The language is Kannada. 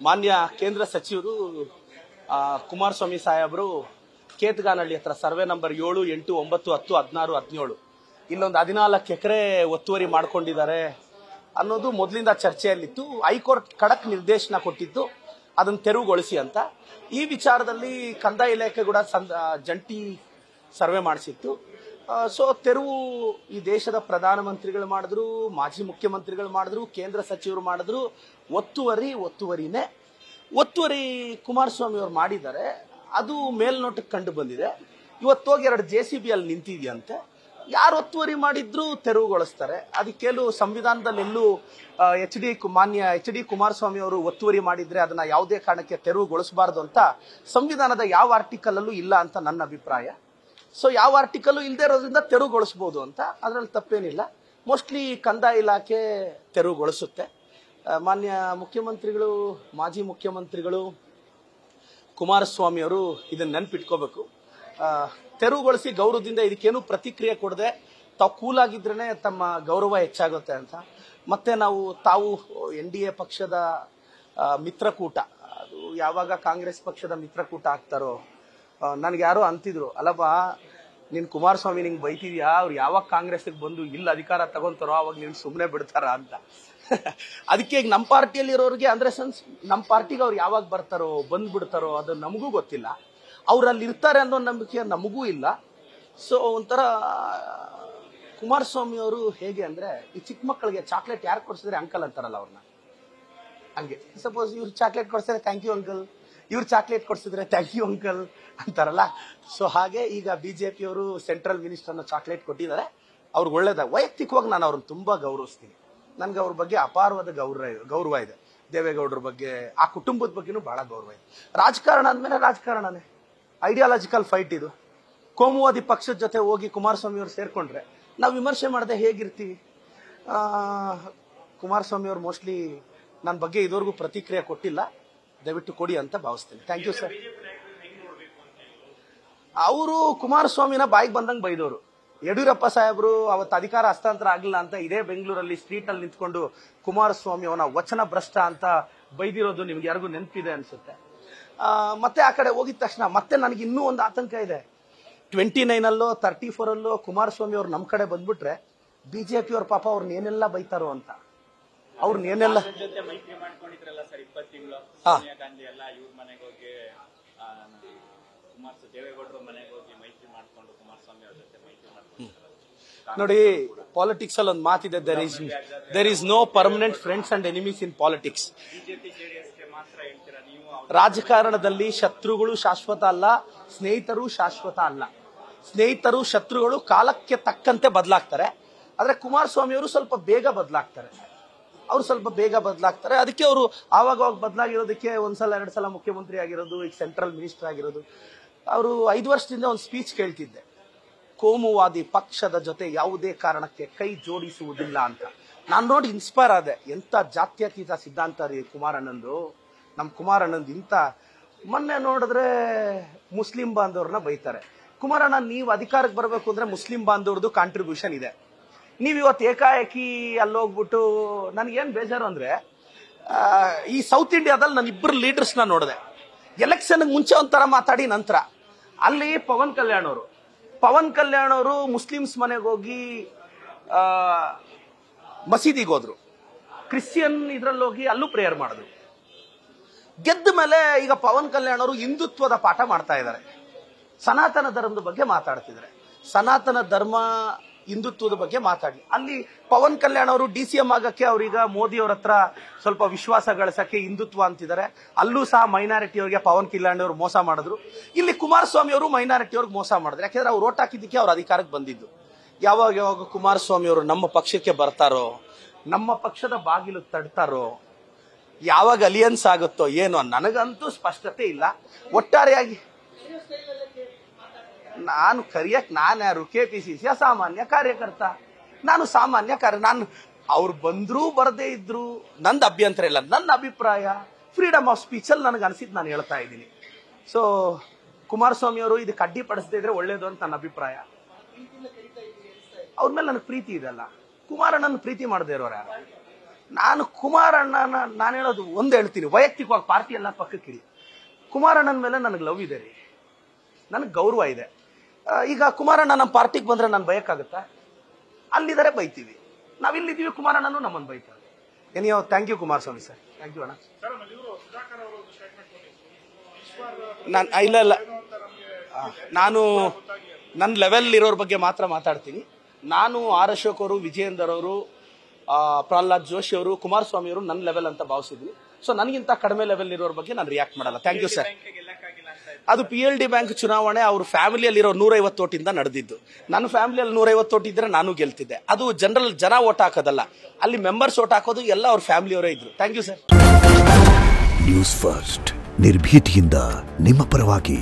ಮಾನ್ಯ ಕೇಂದ್ರ ಸಚಿವರು ಕುಮಾರಸ್ವಾಮಿ ಸಾಹೇಬರು ಕೇತಗಾನಹಳ್ಳಿ ಹತ್ರ ಸರ್ವೆ ನಂಬರ್ 7, 8, 9, 10, 16, 17 ಇಲ್ಲೊಂದು 14 ಎಕರೆ ಒತ್ತುವರಿ ಮಾಡ್ಕೊಂಡಿದ್ದಾರೆ ಅನ್ನೋದು ಮೊದಲಿಂದ ಚರ್ಚೆಯಲ್ಲಿತ್ತು. ಹೈಕೋರ್ಟ್ ಖಡಕ್ ನಿರ್ದೇಶನ ಕೊಟ್ಟಿತ್ತು ಅದನ್ನು ತೆರವುಗೊಳಿಸಿ ಅಂತ. ಈ ವಿಚಾರದಲ್ಲಿ ಕಂದಾಯ ಇಲಾಖೆ ಕೂಡ ಜಂಟಿ ಸರ್ವೆ ಮಾಡಿಸಿತ್ತು. ಸೊ ತೆರವು ಈ ದೇಶದ ಪ್ರಧಾನಮಂತ್ರಿಗಳು ಮಾಡಿದ್ರು, ಮಾಜಿ ಮುಖ್ಯಮಂತ್ರಿಗಳು ಮಾಡಿದ್ರು, ಕೇಂದ್ರ ಸಚಿವರು ಮಾಡಿದ್ರು. ಒತ್ತುವರಿನೇ ಒತ್ತುವರಿ ಕುಮಾರಸ್ವಾಮಿ ಅವರು ಮಾಡಿದ್ದಾರೆ. ಅದು ಮೇಲ್ನೋಟಕ್ಕೆ ಕಂಡು ಬಂದಿದೆ. ಇವತ್ತೋಗಿ 2 JCB ಅಲ್ಲಿ ನಿಂತಿದೆಯಂತೆ. ಯಾರು ಒತ್ತುವರಿ ಮಾಡಿದ್ರು ತೆರವುಗೊಳಿಸ್ತಾರೆ. ಅದಕ್ಕೆಲ್ಲೂ ಸಂವಿಧಾನದಲ್ಲಿ ಎಲ್ಲೂ ಮಾನ್ಯ ಎಚ್ ಡಿ ಕುಮಾರಸ್ವಾಮಿ ಅವರು ಒತ್ತುವರಿ ಮಾಡಿದ್ರೆ ಅದನ್ನ ಯಾವುದೇ ಕಾರಣಕ್ಕೆ ತೆರವುಗೊಳಿಸಬಾರದು ಅಂತ ಸಂವಿಧಾನದ ಯಾವ ಆರ್ಟಿಕಲ್ ಅಲ್ಲೂ ಇಲ್ಲ ಅಂತ ನನ್ನ ಅಭಿಪ್ರಾಯ. ಸೊ ಯಾವ ಆರ್ಟಿಕಲ್ ಇಲ್ಲದೆ ಇರೋದ್ರಿಂದ ತೆರವುಗೊಳಿಸಬಹುದು ಅಂತ, ಅದರಲ್ಲಿ ತಪ್ಪೇನಿಲ್ಲ. ಮೋಸ್ಟ್ಲಿ ಕಂದಾಯ ಇಲಾಖೆ ತೆರವುಗೊಳಿಸುತ್ತೆ. ಮಾನ್ಯ ಮುಖ್ಯಮಂತ್ರಿಗಳು, ಮಾಜಿ ಮುಖ್ಯಮಂತ್ರಿಗಳು ಕುಮಾರಸ್ವಾಮಿ ಅವರು ಇದನ್ನ ನೆನ್ಪಿಟ್ಕೋಬೇಕು. ತೆರವುಗೊಳಿಸಿ ಗೌರವದಿಂದ ಇದಕ್ಕೇನು ಪ್ರತಿಕ್ರಿಯೆ ಕೊಡದೆ ತಾವು ಕೂಲಾಗಿದ್ರೇನೆ ತಮ್ಮ ಗೌರವ ಹೆಚ್ಚಾಗುತ್ತೆ ಅಂತ. ಮತ್ತೆ ತಾವು NDA ಪಕ್ಷದ ಮಿತ್ರಕೂಟ, ಅದು ಯಾವಾಗ ಕಾಂಗ್ರೆಸ್ ಪಕ್ಷದ ಮಿತ್ರಕೂಟ ಆಗ್ತಾರೋ, ನನ್ಗೆ ಯಾರೋ ಅಂತಿದ್ರು, ಅಲ್ಲಪ್ಪ ನೀನ್ ಕುಮಾರಸ್ವಾಮಿ ನಿಂಗೆ ಬೈತಿದ್ಯಾ, ಅವ್ರು ಯಾವಾಗ ಕಾಂಗ್ರೆಸ್ಗೆ ಬಂದು ಇಲ್ಲಿ ಅಧಿಕಾರ ತಗೊಂತಾರೋ ಅವಾಗ ನೀನ್ ಸುಮ್ಮನೆ ಬಿಡ್ತಾರ ಅಂತ. ಅದಕ್ಕೆ ಈಗ ನಮ್ಮ ಪಾರ್ಟಿಯಲ್ಲಿ ಇರೋರಿಗೆ ಅಂದ್ರೆ ನಮ್ಮ ಪಾರ್ಟಿಗೆ ಅವ್ರು ಯಾವಾಗ ಬರ್ತಾರೋ ಬಂದ್ಬಿಡ್ತಾರೋ ಅದು ನಮಗೂ ಗೊತ್ತಿಲ್ಲ. ಅವ್ರು ಅಲ್ಲಿ ಇರ್ತಾರೆ ಅನ್ನೋ ನಂಬಿಕೆ ನಮಗೂ ಇಲ್ಲ. ಸೊ ಒಂಥರ ಕುಮಾರಸ್ವಾಮಿ ಅವರು ಹೇಗೆ ಅಂದ್ರೆ, ಈ ಚಿಕ್ಕ ಮಕ್ಕಳಿಗೆ ಚಾಕ್ಲೇಟ್ ಯಾರು ಕೊಡ್ಸಿದ್ರೆ ಅಂಕಲ್ ಅಂತಾರಲ್ಲ ಅವ್ರನ್ನ, ಹಂಗೆ. ಸಪೋಸ್ ಇವ್ರು ಚಾಕ್ಲೇಟ್ ಕೊಡ್ಸಿದ್ರೆ ಥ್ಯಾಂಕ್ ಯು ಅಂಕಲ್, ಇವ್ರು ಚಾಕ್ಲೇಟ್ ಕೊಡ್ಸಿದ್ರೆ ಥ್ಯಾಂಕ್ ಯು ಅಂಕಲ್ ಅಂತಾರಲ್ಲ. ಸೊ ಹಾಗೆ ಈಗ BJP ಅವರು ಸೆಂಟ್ರಲ್ ಮಿನಿಸ್ಟರ್ನ ಚಾಕ್ಲೇಟ್ ಕೊಟ್ಟಿದ್ದಾರೆ. ಅವ್ರಿಗೆ ಒಳ್ಳೇದಾಗ ವೈಯಕ್ತಿಕವಾಗಿ ನಾನು ಅವ್ರನ್ನ ತುಂಬಾ ಗೌರವಿಸ್ತೀನಿ. ನನ್ಗೆ ಅವ್ರ ಬಗ್ಗೆ ಅಪಾರವಾದ ಗೌರವ ಇದೆ. ದೇವೇಗೌಡರ ಬಗ್ಗೆ, ಆ ಕುಟುಂಬದ ಬಗ್ಗೆನೂ ಬಹಳ ಗೌರವ ಇದೆ. ರಾಜಕಾರಣ ಅಂದ್ಮೇಲೆ ರಾಜಕಾರಣನೇ, ಐಡಿಯಾಲಜಿಕಲ್ ಫೈಟ್ ಇದು. ಕೋಮುವಾದಿ ಪಕ್ಷದ ಜೊತೆ ಹೋಗಿ ಕುಮಾರಸ್ವಾಮಿ ಅವರು ಸೇರ್ಕೊಂಡ್ರೆ ನಾವು ವಿಮರ್ಶೆ ಮಾಡದೆ ಹೇಗಿರ್ತೀವಿ? ಕುಮಾರಸ್ವಾಮಿ ಅವರು ಮೋಸ್ಟ್ಲಿ ನನ್ನ ಬಗ್ಗೆ ಇದುವರೆಗೂ ಪ್ರತಿಕ್ರಿಯೆ ಕೊಟ್ಟಿಲ್ಲ. ದಯವಿಟ್ಟು ಕೊಡಿ ಅಂತ ಭಾವಿಸ್ತೀನಿ. Thank you sir. ಅವರು ಕುಮಾರಸ್ವಾಮಿನ ಬಾಯಿಗೆ ಬಂದಂಗೆ ಬೈದವರು. ಯಡಿಯೂರಪ್ಪ ಸಾಹೇಬರು ಅವತ್ತು ಅಧಿಕಾರ ಹಸ್ತಾಂತರ ಆಗಲಿಲ್ಲ ಅಂತ ಇದೇ ಬೆಂಗಳೂರಲ್ಲಿ ಸ್ಟ್ರೀಟ್ ಅಲ್ಲಿ ನಿಂತ್ಕೊಂಡು ಕುಮಾರಸ್ವಾಮಿ ಅವನ ವಚನ ಭ್ರಷ್ಟ ಅಂತ ಬೈದಿರೋದು ನಿಮ್ಗೆ ಯಾರಿಗೂ ನೆನಪಿದೆ ಅನ್ಸುತ್ತೆ. ಮತ್ತೆ ಆ ಕಡೆ ಹೋಗಿದ ತಕ್ಷಣ ಮತ್ತೆ ನನಗೆ ಇನ್ನೂ ಒಂದು ಆತಂಕ ಇದೆ. 29 34 ಕುಮಾರಸ್ವಾಮಿ ಅವ್ರು ನಮ್ಮ ಕಡೆ ಬಂದ್ಬಿಟ್ರೆ BJP ಅವ್ರ ಪಾಪ ಅವ್ರನ್ನ ಏನೆಲ್ಲ ಬೈತಾರೋ ಅಂತ. ಅವ್ರನ್ನ ಏನೆಲ್ಲ ನೋಡಿ, ಪಾಲಿಟಿಕ್ಸ್ ಅಲ್ಲಿ ಒಂದು ಮಾತಿದೆ, there is no permanent friends and enemies in politics. ರಾಜಕಾರಣದಲ್ಲಿ ಶತ್ರುಗಳು ಶಾಶ್ವತ ಅಲ್ಲ, ಸ್ನೇಹಿತರು ಶಾಶ್ವತ ಅಲ್ಲ. ಸ್ನೇಹಿತರು ಶತ್ರುಗಳು ಕಾಲಕ್ಕೆ ತಕ್ಕಂತೆ ಬದಲಾಗ್ತಾರೆ. ಆದ್ರೆ ಕುಮಾರಸ್ವಾಮಿ ಅವರು ಸ್ವಲ್ಪ ಬೇಗ ಬದಲಾಗ್ತಾರೆ. ಅದಕ್ಕೆ ಅವರು ಆವಾಗ ಬದಲಾಗಿರೋದಕ್ಕೆ ಒಂದ್ಸಲ 2 ಸಲ ಮುಖ್ಯಮಂತ್ರಿ ಆಗಿರೋದು, ಈಗ ಸೆಂಟ್ರಲ್ ಮಿನಿಸ್ಟರ್ ಆಗಿರೋದು. ಅವರು 5 ವರ್ಷದಿಂದ ಒಂದು ಸ್ಪೀಚ್ ಕೇಳ್ತಿದ್ದೆ, ಕೋಮುವಾದಿ ಪಕ್ಷದ ಜೊತೆ ಯಾವುದೇ ಕಾರಣಕ್ಕೆ ಕೈ ಜೋಡಿಸುವುದಿಲ್ಲ ಅಂತ. ನಾನು ನೋಡಿ ಇನ್ಸ್ಪೈರ್ ಆದೆ. ಎಂತ ಜಾತ್ಯತೀತ ಸಿದ್ಧಾಂತ ರೀ ಕುಮಾರಣ್ಣಂದು. ನಮ್ಮ ಕುಮಾರಣ್ಣಂದು ಇಂತ. ಮೊನ್ನೆ ನೋಡಿದ್ರೆ ಮುಸ್ಲಿಂ ಬಾಂಧವ್ರನ್ನ ಬೈತಾರೆ. ಕುಮಾರಣ್ಣ, ನೀವು ಅಧಿಕಾರಕ್ಕೆ ಬರಬೇಕು ಅಂದ್ರೆ ಮುಸ್ಲಿಂ ಬಾಂಧವ್ರದ್ದು ಕಾಂಟ್ರಿಬ್ಯೂಷನ್ ಇದೆ. ನೀವು ಇವತ್ತು ಏಕಾಏಕಿ ಅಲ್ಲೋಗ್ಬಿಟ್ಟು, ನನಗೇನು ಬೇಜಾರು ಅಂದ್ರೆ, ಈ ಸೌತ್ ಇಂಡಿಯಾದಲ್ಲಿ ನಾನು 2 ಲೀಡರ್ಸ್ನ ನೋಡಿದೆ. ಎಲೆಕ್ಷನ್ ಮುಂಚೆ ಒಂಥರ ಮಾತಾಡಿ ನಂತರ ಅಲ್ಲಿ ಪವನ್ ಕಲ್ಯಾಣ್ ಅವರು ಮುಸ್ಲಿಮ್ಸ್ ಮನೆಗೆ ಹೋಗಿ ಮಸೀದಿಗೆ ಹೋದ್ರು. ಕ್ರಿಶ್ಚಿಯನ್ ಇದ್ರಲ್ಲಿ ಹೋಗಿ ಅಲ್ಲೂ ಪ್ರೇಯರ್ ಮಾಡಿದ್ರು. ಗೆದ್ದ ಮೇಲೆ ಈಗ ಪವನ್ ಕಲ್ಯಾಣ್ ಅವರು ಹಿಂದುತ್ವದ ಪಾಠ ಮಾಡ್ತಾ ಇದ್ದಾರೆ. ಸನಾತನ ಧರ್ಮದ ಬಗ್ಗೆ ಮಾತಾಡ್ತಿದ್ದಾರೆ. ಸನಾತನ ಧರ್ಮ ಹಿಂದುತ್ವದ ಬಗ್ಗೆ ಮಾತಾಡಿ. ಅಲ್ಲಿ ಪವನ್ ಕಲ್ಯಾಣ್ ಅವರು DCM ಆಗಕ್ಕೆ ಅವ್ರೀಗ ಮೋದಿ ಅವ್ರ ಹತ್ರ ಸ್ವಲ್ಪ ವಿಶ್ವಾಸ ಗಳಿಸಕ್ಕೆ ಹಿಂದುತ್ವ ಅಂತಿದ್ದಾರೆ. ಅಲ್ಲೂ ಸಹ ಮೈನಾರಿಟಿ ಅವರಿಗೆ ಪವನ್ ಕಲ್ಯಾಣ್ ಅವರು ಮೋಸ ಮಾಡಿದ್ರು. ಇಲ್ಲಿ ಕುಮಾರಸ್ವಾಮಿ ಅವರು ಮೈನಾರಿಟಿ ಅವ್ರಿಗೆ ಮೋಸ ಮಾಡಿದ್ರು. ಯಾಕೆಂದ್ರೆ ಅವ್ರು ಓಟ್ ಹಾಕಿದ್ದಕ್ಕೆ ಅವ್ರ ಅಧಿಕಾರಕ್ಕೆ ಬಂದಿದ್ದು. ಯಾವಾಗ ಕುಮಾರಸ್ವಾಮಿ ಅವರು ನಮ್ಮ ಪಕ್ಷಕ್ಕೆ ಬರ್ತಾರೋ, ನಮ್ಮ ಪಕ್ಷದ ಬಾಗಿಲು ತಡ್ತಾರೋ, ಯಾವಾಗ ಅಲಿಯನ್ಸ್ ಆಗುತ್ತೋ ಏನೋ ನನಗಂತೂ ಸ್ಪಷ್ಟತೆ ಇಲ್ಲ. ಒಟ್ಟಾರೆಯಾಗಿ ನಾನು ನಾನ್ಯಾರು? KPCC ಸಾಮಾನ್ಯ ಕಾರ್ಯಕರ್ತ. ನಾನು ಅವ್ರು ಬಂದ್ರು ಬರದೇ ಇದ್ರು ನಂದು ಅಭ್ಯಂತರ ಇಲ್ಲ. ನನ್ನ ಅಭಿಪ್ರಾಯ, ಫ್ರೀಡಮ್ ಆಫ್ ಸ್ಪೀಚ್ ಅಲ್ಲಿ ನನಗೆ ಅನಿಸಿದ್ದು ನಾನು ಹೇಳ್ತಾ ಇದ್ದೀನಿ. ಸೊ ಕುಮಾರಸ್ವಾಮಿ ಅವರು ಇದಕ್ಕೆ ಅಡ್ಡಿಪಡಿಸದೇ ಇದ್ರೆ ಒಳ್ಳೇದು ಅಂತ ನನ್ನ ಅಭಿಪ್ರಾಯ. ಅವ್ರ ಮೇಲೆ ನನಗೆ ಪ್ರೀತಿ ಇದೆಲ್ಲ. ಕುಮಾರಣ್ಣನ ಪ್ರೀತಿ ಮಾಡದೇ ಇರೋರು ಯಾರು? ನಾನು ಕುಮಾರಣ್ಣನ ನಾನು ಹೇಳೋದು ಒಂದು ಹೇಳ್ತೀನಿ, ವೈಯಕ್ತಿಕವಾಗಿ ಪಾರ್ಟಿ ಎಲ್ಲ ಪಕ್ಕಕ್ಕಿರಿ. ಕುಮಾರಣ್ಣನ ಮೇಲೆ ನನಗೆ ಲವ್ ಇದೆ ರೀ, ನನಗೆ ಗೌರವ ಇದೆ. ಈಗ ಕುಮಾರಣ್ಣ ನಮ್ಮ ಪಾರ್ಟಿಗೆ ಬಂದರೆ ನಾನು ಬಯಕಾಗುತ್ತಾ? ಅಲ್ಲಿದ್ದಾರೆ ಬೈತೀವಿ, ನಾವಿಲ್ಲಿದ್ದೀವಿ, ಕುಮಾರಣ್ಣನು ನಮ್ಮನ್ನು ಬೈತಾರೆ. ಏನಿಯೋ thank you Kumaraswamy sir, thank you ಅಣ್ಣ. ಇಲ್ಲ ನಾನು ನನ್ನ ಲೆವೆಲ್ ಇರೋರ ಬಗ್ಗೆ ಮಾತ್ರ ಮಾತಾಡ್ತೀನಿ. ನಾನು ಆರ್ ಅಶೋಕ್ ಅವರು, ವಿಜಯೇಂದರ್ ಅವರು, ಪ್ರಹ್ಲಾದ್ ಜೋಶಿ ಅವರು, ಕುಮಾರಸ್ವಾಮಿ ಅವರು ನನ್ನ ಲೆವೆಲ್ ಅಂತ ಭಾವಿಸಿದ್ವಿ. ಸೊ ನನಗಿಂತ ಕಡಿಮೆ ಲೆವೆಲ್ ಇರೋರ ಬಗ್ಗೆ ನಾನು ರಿಯಾಕ್ಟ್ ಮಾಡಲ್ಲ. Thank you sir. ಅದು PLD ಬ್ಯಾಂಕ್ ಚುನಾವಣೆ ಅವ್ರ ಫ್ಯಾಮಿಲಿಯಲ್ಲಿರೋ 150 ಓಟಿಂದ ನಡೆದಿದ್ದು. ನನ್ನ ಫ್ಯಾಮಿಲಿಯಲ್ಲಿ 150 ಓಟ್ ಇದ್ರೆ ನಾನು ಗೆಲ್ತಿದ್ದೆ. ಅದು ಜನರಲ್ ಜನ ಓಟ್ ಹಾಕೋದಲ್ಲ, ಅಲ್ಲಿ ಮೆಂಬರ್ಸ್ ಓಟ್ ಹಾಕೋದು ಎಲ್ಲ ಅವ್ರ ಫ್ಯಾಮಿಲಿಯವರೇ ಇದ್ರು. Thank you sir. News first, ನಿರ್ಭೀತಿಯಿಂದ ನಿಮ್ಮ ಪರವಾಗಿ.